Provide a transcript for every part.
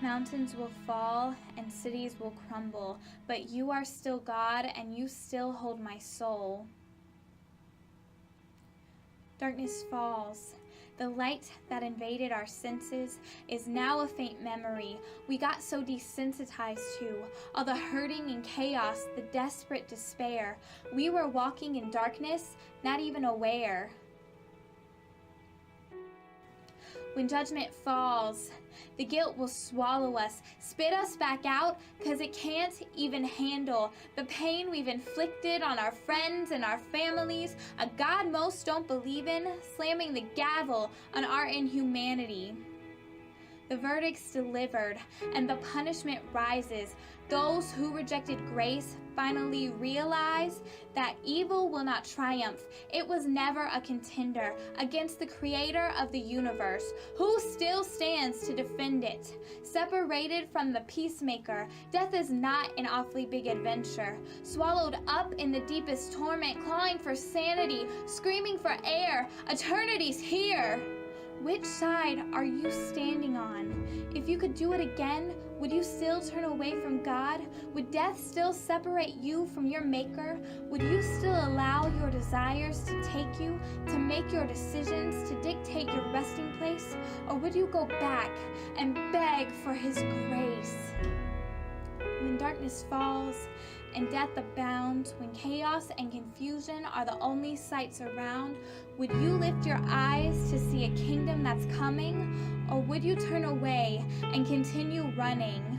Mountains will fall and cities will crumble, but you are still God and you still hold my soul. Darkness falls. The light that invaded our senses is now a faint memory. We got so desensitized to all the hurting and chaos, the desperate despair. We were walking in darkness, not even aware. When judgment falls, the guilt will swallow us, spit us back out, because it can't even handle the pain we've inflicted on our friends and our families, a God most don't believe in, slamming the gavel on our inhumanity. The verdict's delivered, and the punishment rises. Those who rejected grace finally realize that evil will not triumph. It was never a contender against the creator of the universe, who still stands to defend it. Separated from the peacemaker, death is not an awfully big adventure. Swallowed up in the deepest torment, clawing for sanity, screaming for air, eternity's here. Which side are you standing on? If you could do it again, would you still turn away from God? Would death still separate you from your Maker? Would you still allow your desires to take you, to make your decisions, to dictate your resting place? Or would you go back and beg for His grace? When darkness falls and death abounds, when chaos and confusion are the only sights around, would you lift your eyes to see a kingdom that's coming, or would you turn away and continue running?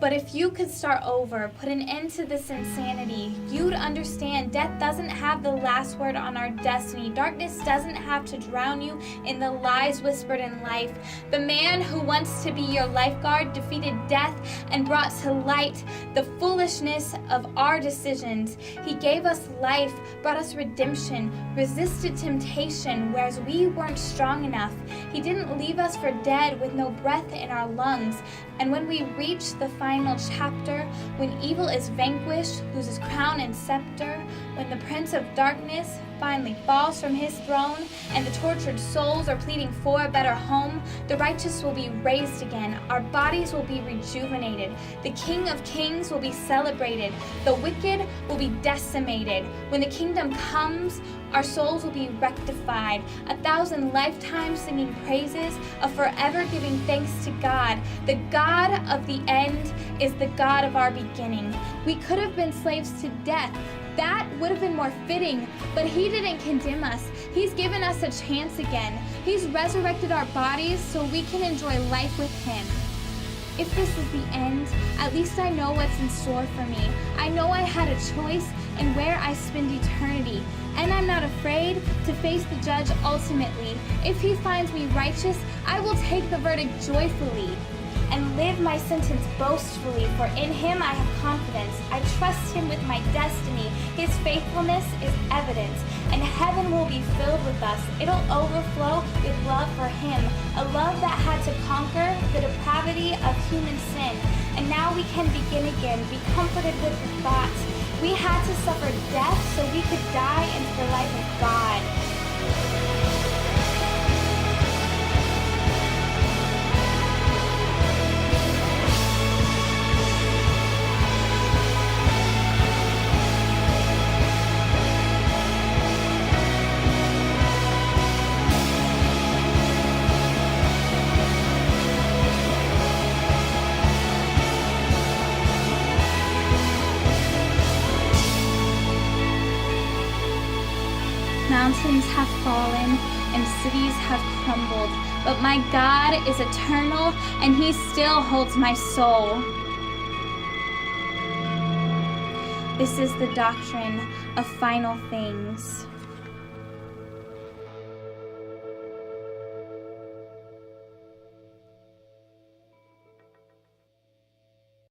But if you could start over, put an end to this insanity, you'd understand death doesn't have the last word on our destiny. Darkness doesn't have to drown you in the lies whispered in life. The man who wants to be your lifeguard defeated death and brought to light the foolishness of our decisions. He gave us life, brought us redemption, resisted temptation, whereas we weren't strong enough. He didn't leave us for dead with no breath in our lungs. And when we reach the final chapter, when evil is vanquished, loses crown and scepter, when the Prince of Darkness finally falls from his throne, and the tortured souls are pleading for a better home, the righteous will be raised again, our bodies will be rejuvenated, the King of Kings will be celebrated, the wicked will be decimated. When the kingdom comes, our souls will be rectified, 1,000 lifetimes singing praises, of forever giving thanks to God. The God of the end is the God of our beginning. We could have been slaves to death. That would have been more fitting, but He didn't condemn us. He's given us a chance again. He's resurrected our bodies so we can enjoy life with Him. If this is the end, at least I know what's in store for me. I know I had a choice in where I spend eternity, and I'm not afraid to face the judge ultimately. If He finds me righteous, I will take the verdict joyfully and live my sentence boastfully, for in Him I have confidence. I trust Him with my destiny. His faithfulness is evident, and heaven will be filled with us. It'll overflow with love for Him, a love that had to conquer the depravity of human sin. And now we can begin again, be comforted with the thought we had to suffer death so we could die into the life of God. Mountains have fallen and cities have crumbled, but my God is eternal and He still holds my soul. This is the doctrine of final things.